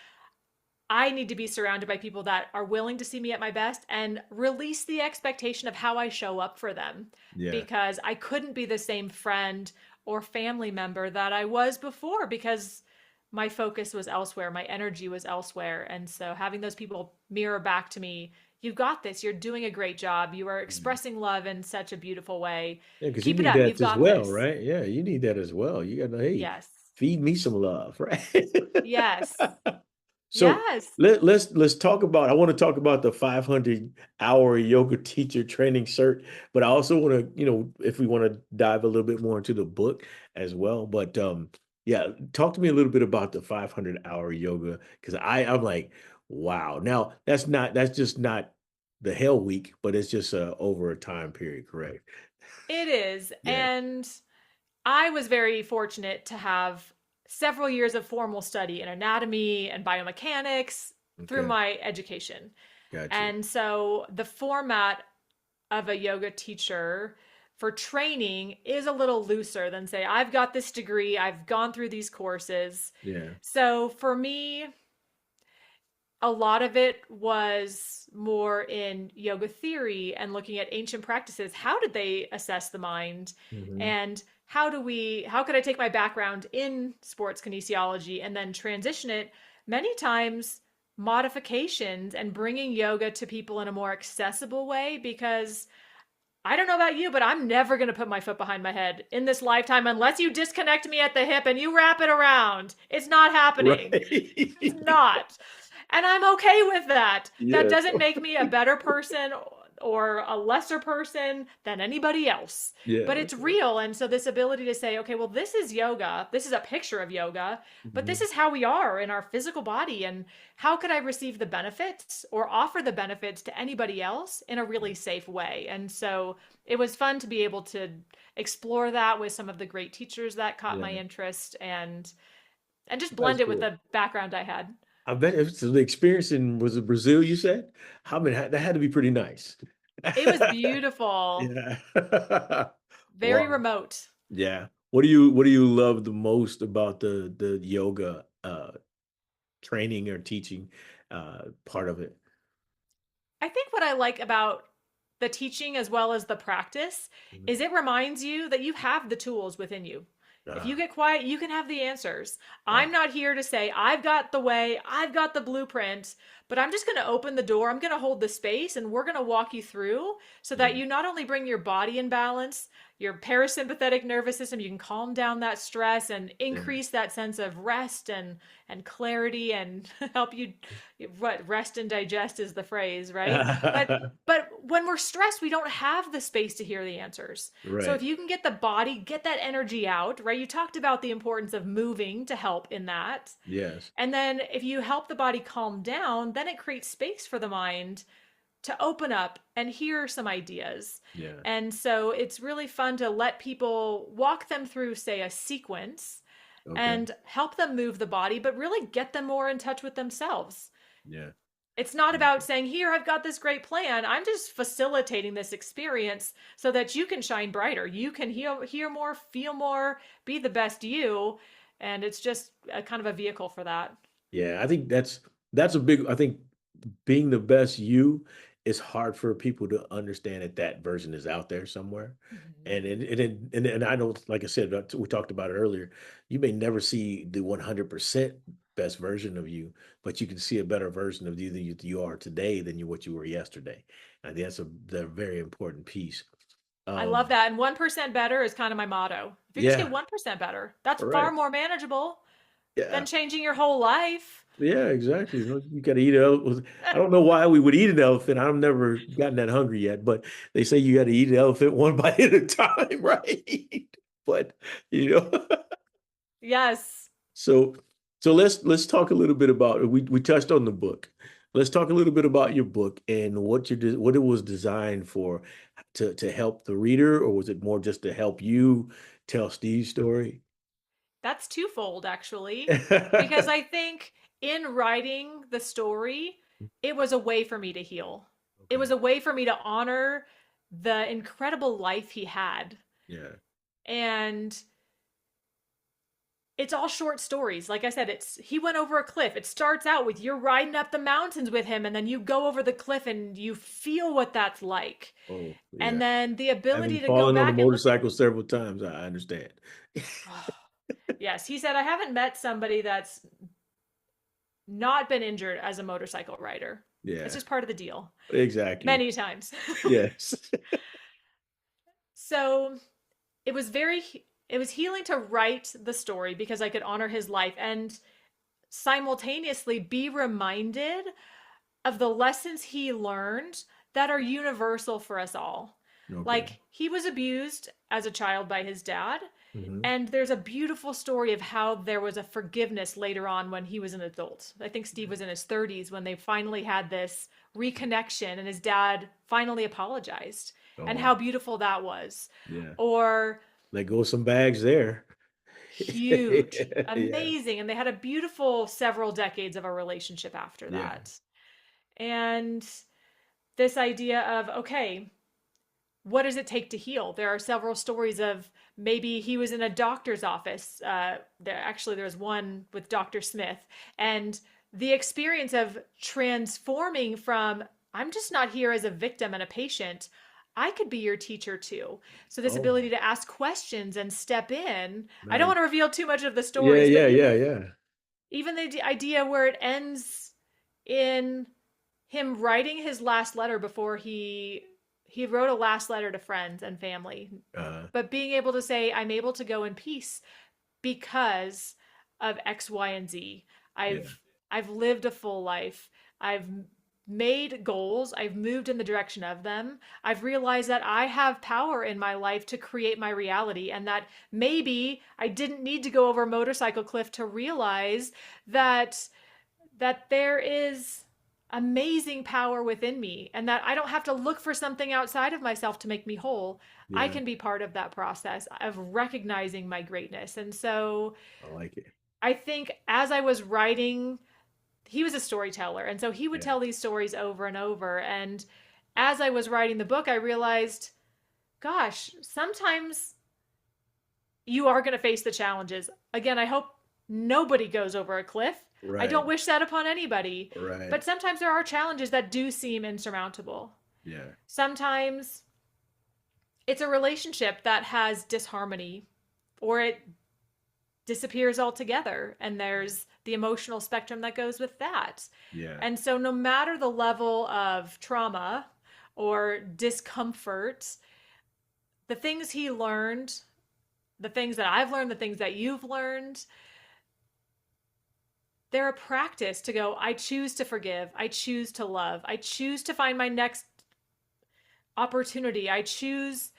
I need to be surrounded by people that are willing to see me at my best and release the expectation of how I show up for them, Yeah. because I couldn't be the same friend or family member that I was before because my focus was elsewhere, my energy was elsewhere. And so having those people mirror back to me, you got this, you're doing a great job, you are Yeah. expressing love in such a beautiful way. Yeah, because you Keep it need up, that you've as got well, this. right? Yeah, you need that as well. You gotta, hey, Yes. feed me some love, right? Yes. So Yes. let's talk about. I want to talk about the 500-hour yoga teacher training cert, but I also want to, if we want to dive a little bit more into the book as well. But yeah, talk to me a little bit about the 500-hour yoga because I'm like, wow. Now that's just not the hell week, but it's just over a time period, correct? It is. Yeah. And I was very fortunate to have several years of formal study in anatomy and biomechanics through Okay. my education. Got you. And so the format of a yoga teacher for training is a little looser than, say, I've got this degree, I've gone through these courses. Yeah. So for me, a lot of it was more in yoga theory and looking at ancient practices. How did they assess the mind? Hmm. And how could I take my background in sports kinesiology and then transition it many times modifications and bringing yoga to people in a more accessible way? Because I don't know about you, but I'm never going to put my foot behind my head in this lifetime unless you disconnect me at the hip and you wrap it around. It's not happening. It's Right. not. And I'm okay with that. That Yeah. doesn't make me a better person or a lesser person than anybody else. Yeah. But it's real. And so, this ability to say, okay, well, this is yoga. This is a picture of yoga, but this Mhm. is how we are in our physical body. And how could I receive the benefits or offer the benefits to anybody else in a really safe way? And so, it was fun to be able to explore that with some of the great teachers that caught my Yeah. interest, and just That's blend it with cool. the background I had. I bet if it's the experience in was it Brazil, you said? How many that had to be pretty nice. It was beautiful, Yeah. very Wow. remote. Yeah. What do you love the most about the yoga training or teaching part of it? I think what I like about the teaching as well as the practice Mhm. is it reminds you that you have the tools within you. If you Ah, get quiet, you can have the answers. I'm wow. not here to say, I've got the way, I've got the blueprint, but I'm just going to open the door. I'm going to hold the space and we're going to walk you through so that Yeah. you not only bring your body in balance, your parasympathetic nervous system, you can calm down that stress and Yeah. increase that sense of rest and clarity and help you what rest and digest is the phrase, right? But when we're stressed, we don't have the space to hear the answers. So if Right. you can get the body, get that energy out, right? You talked about the importance of moving to help in that. Yes. And then if you help the body calm down, then it creates space for the mind to open up and hear some ideas. Yeah. And so it's really fun to let people walk them through, say, a sequence Okay. and help them move the body, but really get them more in touch with themselves. Yeah. It's not about saying, here, I've got this great plan. I'm just facilitating this experience so that you can shine brighter. You can hear more, feel more, be the best you. And it's just a kind of a vehicle for that. Yeah, I think that's a big I think being the best you is hard for people to understand that that version is out there somewhere. Mhm. And I know, like I said, we talked about it earlier. You may never see the 100% best version of you, but you can see a better version of you than you are today than what you were yesterday. I think that's a very important piece. I love Um, that. And 1% better is kind of my motto. If you just get yeah, 1% better, that's all far right. more manageable Yeah. than changing your whole life. Yeah, exactly. You got to eat an elephant. I don't know why we would eat an elephant. I've never gotten that hungry yet, but they say you got to eat an elephant one bite at a time, right? But you know, Yes. so let's talk a little bit about we touched on the book. Let's talk a little bit about your book and what it was designed for to help the reader, or was it more just to help you tell Steve's story? That's twofold, actually, because I think in writing the story, it was a way for me to heal. It Okay. was a way for me to honor the incredible life he had. Yeah. And it's all short stories. Like I said, it's he went over a cliff. It starts out with you're riding up the mountains with him, and then you go over the cliff and you feel what that's like. Oh, And yeah. then the ability Having to go fallen on a back and look at, motorcycle several times, I understand. oh, yes, he said, I haven't met somebody that's not been injured as a motorcycle rider. It's Yeah, just part of the deal. exactly. Many times. Yes. So it was very, it was healing to write the story because I could honor his life and simultaneously be reminded of the lessons he learned that are universal for us all. Okay. Like he was abused as a child by his dad. Hmm. And there's a beautiful story of how there was a forgiveness later on when he was an adult. I think Steve was in his 30s when they finally had this reconnection and his dad finally apologized, Oh, and how wow. beautiful that was. Yeah. Or Let go of some bags there. huge, Yeah. amazing. And they had a beautiful several decades of a relationship after Yeah. that. And this idea of, okay, what does it take to heal? There are several stories of maybe he was in a doctor's office. There was one with Dr. Smith, and the experience of transforming from I'm just not here as a victim and a patient. I could be your teacher too. So this Oh, ability to ask questions and step in. I don't nice. want to reveal too much of the Yeah, stories, but yeah, yeah, yeah. even the idea where it ends in him writing his last letter before he wrote a last letter to friends and family, Uh, but being able to say I'm able to go in peace because of X, Y, and Z. yeah, I've lived a full life. I've made goals. I've moved in the direction of them. I've realized that I have power in my life to create my reality, and that maybe I didn't need to go over a motorcycle cliff to realize that there is amazing power within me and that I don't have to look for something outside of myself to make me whole. I yeah. can be part of that process of recognizing my greatness. And so I like it. I think as I was writing, he was a storyteller. And so he would Yeah. tell these stories over and over. And as I was writing the book, I realized, gosh, sometimes you are going to face the challenges. Again, I hope nobody goes over a cliff. I don't Right. wish that upon anybody. Right. But sometimes there are challenges that do seem insurmountable. Yeah. Sometimes it's a relationship that has disharmony or it disappears altogether. And there's the emotional spectrum that goes with that. Yeah. And so, no matter the level of trauma or discomfort, the things he learned, the things that I've learned, the things that you've learned, they're a practice to go, I choose to forgive. I choose to love. I choose to find my next opportunity. I choose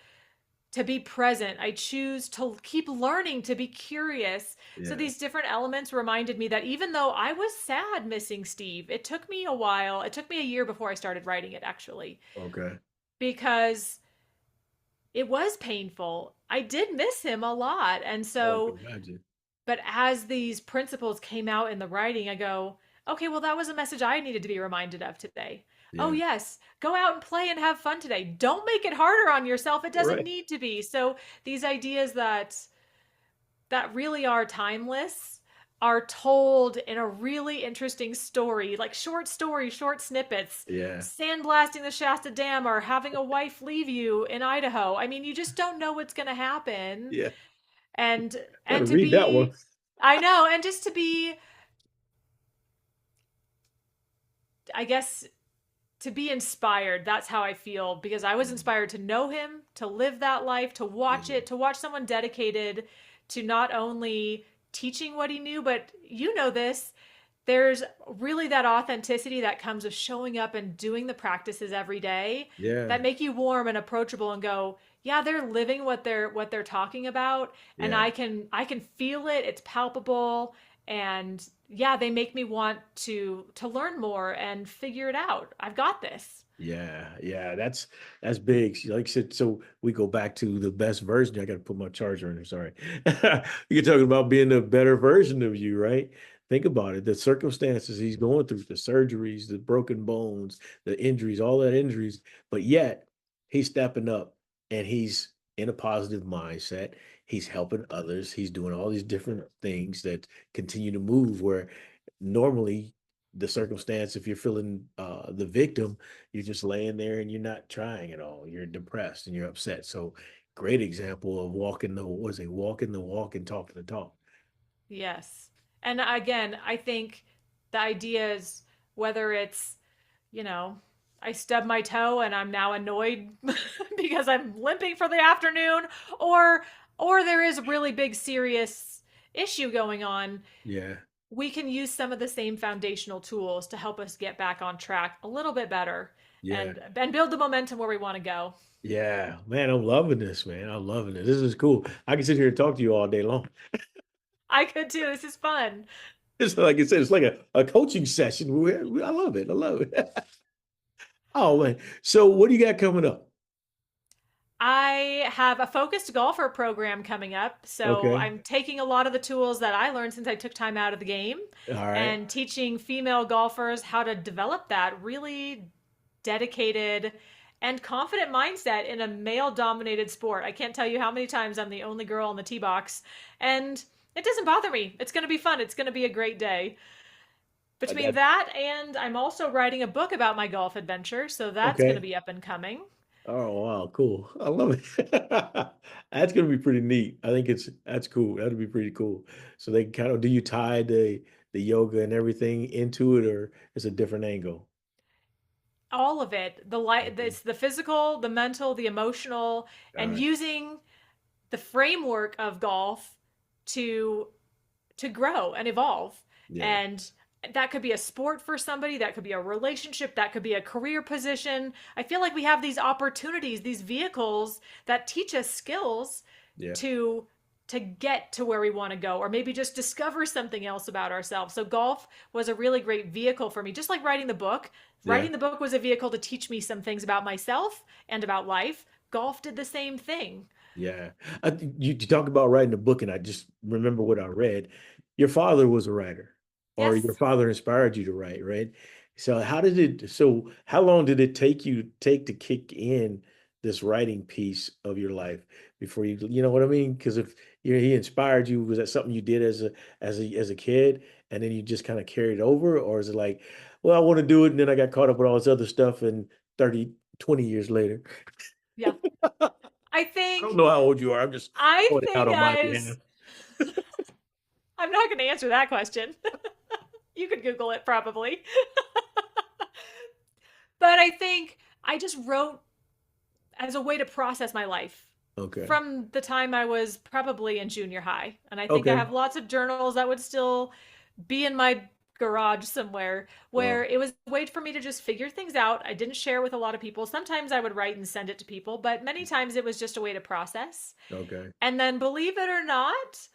to be present. I choose to keep learning, to be curious. So Yeah. these different elements reminded me that even though I was sad missing Steve, it took me a while. It took me a year before I started writing it, actually, Okay. because it was painful. I did miss him a lot. And Oh, I so can imagine. but as these principles came out in the writing, I go, okay, well, that was a message I needed to be reminded of today. Oh, Yeah. yes, go out and play and have fun today. Don't make it harder on yourself. It doesn't Right. need to be. So these ideas that really are timeless are told in a really interesting story, like short stories, short snippets. Yeah. Sandblasting the Shasta Dam or having a wife leave you in Idaho. I mean, you just don't know what's going to happen. Yeah. And Gotta to read that one. be I know, and just to be, I guess, to be inspired. That's how I feel because I was inspired to know him, to live that life, to watch Yeah. it, to watch someone dedicated to not only teaching what he knew, but you know this. There's really that authenticity that comes with showing up and doing the practices every day Yeah. that make you warm and approachable and go, yeah, they're living what they're talking about, and Yeah. I can feel it. It's palpable, and yeah, they make me want to learn more and figure it out. I've got this. Yeah, yeah, that's big. Like I said, so we go back to the best version. I got to put my charger in there. Sorry. You're talking about being a better version of you, right? Think about it. The circumstances he's going through, the surgeries, the broken bones, the injuries, all that injuries, but yet he's stepping up and he's in a positive mindset. He's helping others. He's doing all these different things that continue to move where normally the circumstance, if you're feeling the victim, you're just laying there and you're not trying at all. You're depressed and you're upset. So great example of walking the was it walking the walk and talking the talk. Yes. And again, I think the idea is whether it's, you know, I stub my toe and I'm now annoyed because I'm limping for the afternoon, or there is a really big serious issue going on. Yeah, We can use some of the same foundational tools to help us get back on track a little bit better yeah, and build the momentum where we want to go. yeah. Man, I'm loving this, man. I'm loving it. This is cool. I can sit here and talk to you all day long. I could too. This is fun. It's like I said, it's like a coaching session. I love it. I love it. Oh man. So what do you got coming up? I have a focused golfer program coming up. So Okay. I'm taking a lot of the tools that I learned since I took time out of the game All right. and teaching female golfers how to develop that really dedicated and confident mindset in a male dominated sport. I can't tell you how many times I'm the only girl on the tee box, and it doesn't bother me. It's going to be fun. It's going to be a great day. Between That that and I'm also writing a book about my golf adventure, so that's going to okay. be up and coming. Oh wow, cool. I love it. That's gonna be pretty neat. I think that's cool. That'd be pretty cool. So they kind of do you tie the yoga and everything into it, or it's a different angle? All of it, the light, Okay. it's the physical, the mental, the emotional, All and right. using the framework of golf to grow and evolve. Yeah. And that could be a sport for somebody, that could be a relationship, that could be a career position. I feel like we have these opportunities, these vehicles that teach us skills Yeah. to get to where we want to go, or maybe just discover something else about ourselves. So golf was a really great vehicle for me, just like writing the book. Yeah. Writing the book was a vehicle to teach me some things about myself and about life. Golf did the same thing. Yeah. You talk about writing a book, and I just remember what I read. Your father was a writer, or your Yes. father inspired you to write, right? So how long did it take to kick in this writing piece of your life before you know what I mean? Because if he inspired you, was that something you did as a kid, and then you just kind of carried over, or is it like, well, I want to do it, and then I got caught up with all this other stuff, and 30, 20 years later? Yeah. I I don't think know how old you are. I'm just I throwing it out think on my I behalf. was I'm not going to answer that question. You could Google it probably. But I think I just wrote as a way to process my life Okay. from the time I was probably in junior high. And I think I Okay. have lots of journals that would still be in my garage somewhere Wow. where it was a way for me to just figure things out. I didn't share with a lot of people. Sometimes I would write and send it to people, but many times it was just a way to process. Okay. And then, believe it or not,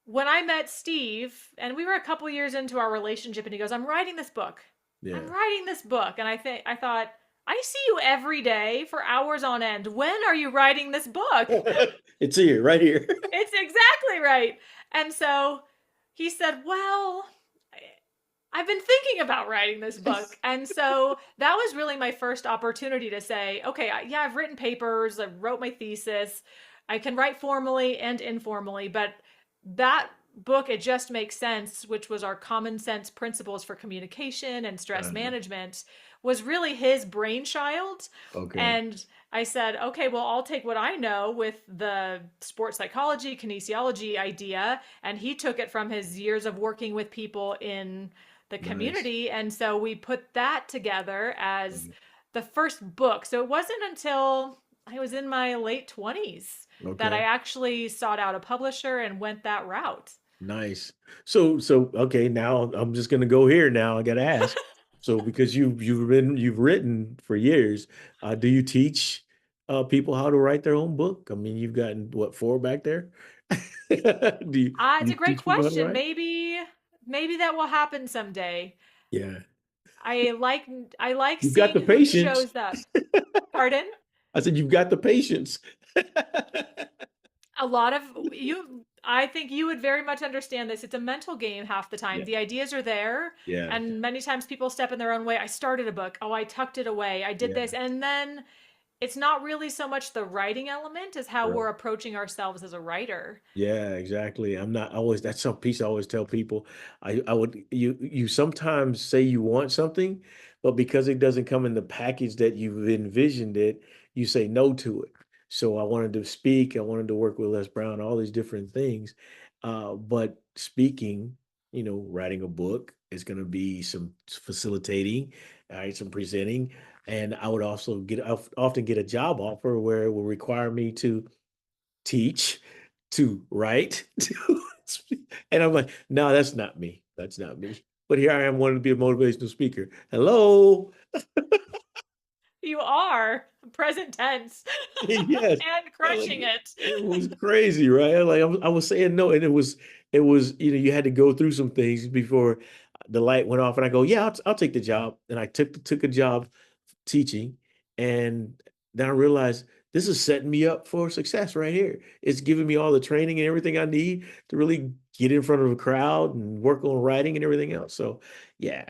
when I met Steve, and we were a couple years into our relationship, and he goes, "I'm writing this book. I'm Yeah. writing this book." And I thought, I see you every day for hours on end. When are you writing this book? It's here, right here. It's exactly right. And so he said, "Well, I've been thinking about writing this book." And so that was really my first opportunity to say, okay, yeah, I've written papers, I wrote my thesis. I can write formally and informally, but that book, It Just Makes Sense, which was our common sense principles for communication and stress Uh, management, was really his brainchild. okay. And I said, okay, well, I'll take what I know with the sports psychology, kinesiology idea. And he took it from his years of working with people in the Nice. community. And so we put that together as Mhm. the first book. So it wasn't until I was in my late 20s that I Okay. actually sought out a publisher and went that route. Nice. So okay, now I'm just gonna go here now. I gotta ask. So because you've written for years, do you teach people how to write their own book? I mean, you've gotten what, four back there? Do you It's a great teach people how to question. write? Maybe that will happen someday. Yeah. I like I like You've got seeing the who patience. shows up. Pardon? I said you've got the patience. A lot of you I think you would very much understand this. It's a mental game half the time. Yeah. The ideas are there, Yeah. and many times people step in their own way. I started a book. Oh, I tucked it away. I did this. Yeah. And then it's not really so much the writing element as how Right. we're approaching ourselves as a writer. Yeah, exactly. I'm not always, that's some piece I always tell people. I would, you sometimes say you want something, but because it doesn't come in the package that you've envisioned it, you say no to it. So I wanted to speak, I wanted to work with Les Brown, all these different things. But speaking, writing a book is going to be some facilitating, all right, some presenting. And I would also often get a job offer where it will require me to teach, to write, to speak. And I'm like, no, that's not me. That's not me. But here I am wanting to be a motivational speaker. Hello. You are present tense Yes. and Like crushing it. it was crazy, right? Like I was saying no, and it was, you had to go through some things before the light went off, and I go, yeah, I'll take the job, and I took a job teaching, and then I realized this is setting me up for success right here. It's giving me all the training and everything I need to really get in front of a crowd and work on writing and everything else. So, yeah.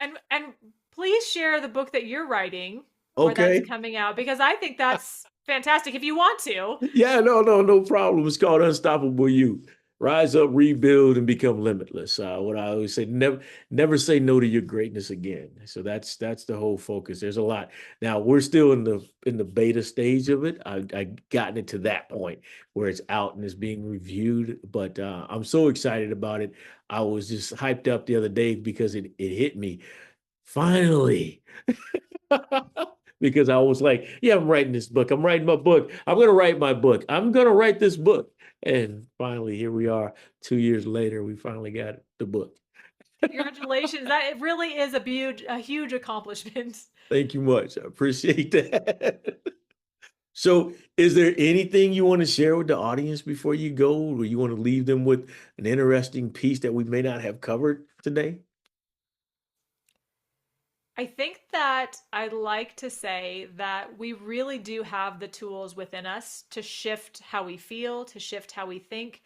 And please share the book that you're writing or that's Okay. coming out because I think that's fantastic if you want to. Yeah, no problem. It's called Unstoppable You. Rise up, rebuild, and become limitless. What I always say, never say no to your greatness again. So that's the whole focus. There's a lot. Now we're still in the beta stage of it. I gotten it to that point where it's out and it's being reviewed, but I'm so excited about it. I was just hyped up the other day because it hit me. Finally, because I was like, yeah, I'm writing this book. I'm writing my book. I'm going to write my book. I'm going to write this book. And finally, here we are. 2 years later, we finally got the book. Congratulations. That it really is a huge accomplishment. Thank you much. I appreciate that. So, is there anything you want to share with the audience before you go, or you want to leave them with an interesting piece that we may not have covered today? I think that I like to say that we really do have the tools within us to shift how we feel, to shift how we think.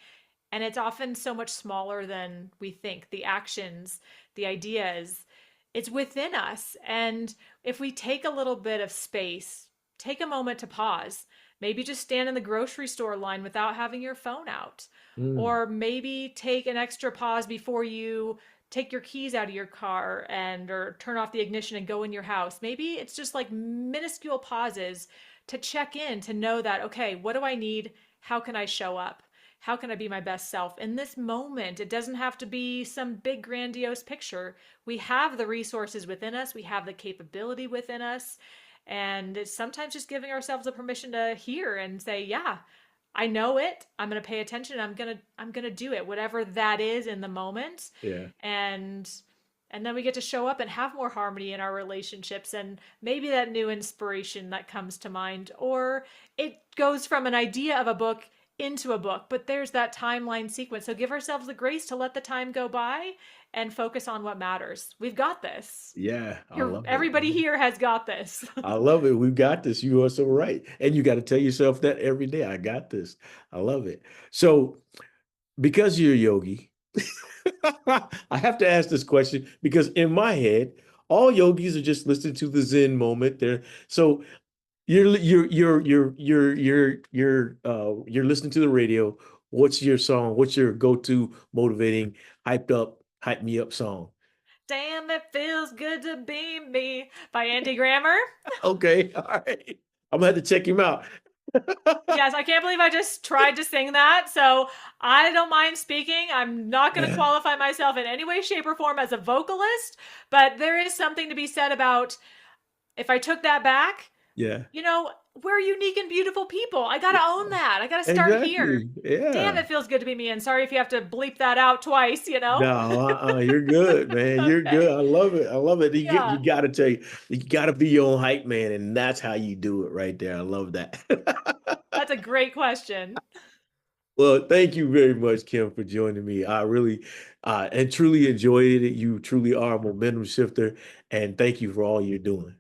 And it's often so much smaller than we think. The actions, the ideas, it's within us. And if we take a little bit of space, take a moment to pause, maybe just stand in the grocery store line without having your phone out, Mm, or maybe take an extra pause before you take your keys out of your car and or turn off the ignition and go in your house. Maybe it's just like minuscule pauses to check in to know that okay, what do I need? How can I show up? How can I be my best self in this moment? It doesn't have to be some big grandiose picture. We have the resources within us, we have the capability within us, and it's sometimes just giving ourselves the permission to hear and say, yeah, I know it. I'm going to pay attention. I'm going to do it, whatever that is in the moment. yeah. And and then we get to show up and have more harmony in our relationships and maybe that new inspiration that comes to mind or it goes from an idea of a book into a book, but there's that timeline sequence. So give ourselves the grace to let the time go by and focus on what matters. We've got this. Yeah, I You're, love it. everybody here has got this. I love it. We've got this. You are so right. And you got to tell yourself that every day. I got this. I love it. So, because you're a yogi, I have to ask this question because in my head, all yogis are just listening to the Zen moment there. So you're listening to the radio. What's your song? What's your go-to motivating, hyped up, hype me up song? Damn, it feels good to be me by Andy Grammer. Okay, all right. I'm gonna have to check him out. Yes, I can't believe I just tried to sing that. So I don't mind speaking. I'm not going to qualify myself in any way, shape, or form as a vocalist, but there is something to be said about if I took that back, Yeah. you know, we're unique and beautiful people. I got to own that. I got to start here. Exactly. Damn, Yeah. it feels good to be me. And sorry if you have to bleep that out twice, you know? No, you're good, man. You're good. Okay. I love it. I love it. You Yeah, gotta tell you gotta be your own hype man, and that's how you do it right there. I love that. that's a great question. Well, thank you very much, Kim, for joining me. I really and truly enjoyed it. You truly are a momentum shifter, and thank you for all you're doing.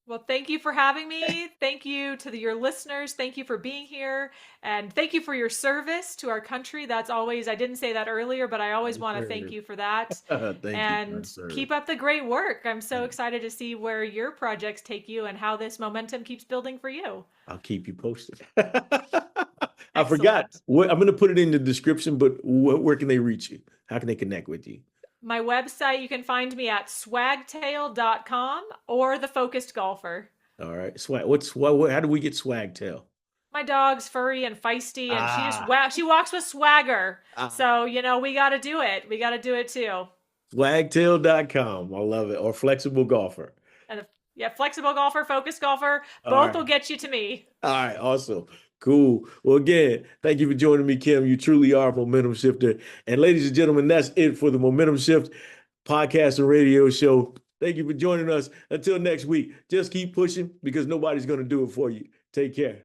Well, thank you for having me. Thank you to your listeners. Thank you for being here. And thank you for your service to our country. That's always, I didn't say that earlier, but I always Yes, want to thank sir. you for that. Thank you, And sir. keep up the great work. I'm so excited to see where your projects take you and how this momentum keeps building for you. I'll keep you posted. I forgot. Excellent. I'm going to put it in the description, but where can they reach you? How can they connect with you? My website, you can find me at swagtail.com or The Focused Golfer. All right. Swag. How do we get Swagtail? My dog's furry and feisty, and Ah, she walks with swagger. ah. So, we got to do it. We got to do it too. Swagtail.com. I love it. Or flexible golfer. And yeah, flexible golfer, focused golfer, All both will right. get you to me. All right. Awesome. Cool. Well, again, thank you for joining me, Kim. You truly are a momentum shifter. And ladies and gentlemen, that's it for the Momentum Shift podcast and radio show. Thank you for joining us. Until next week, just keep pushing because nobody's going to do it for you. Take care.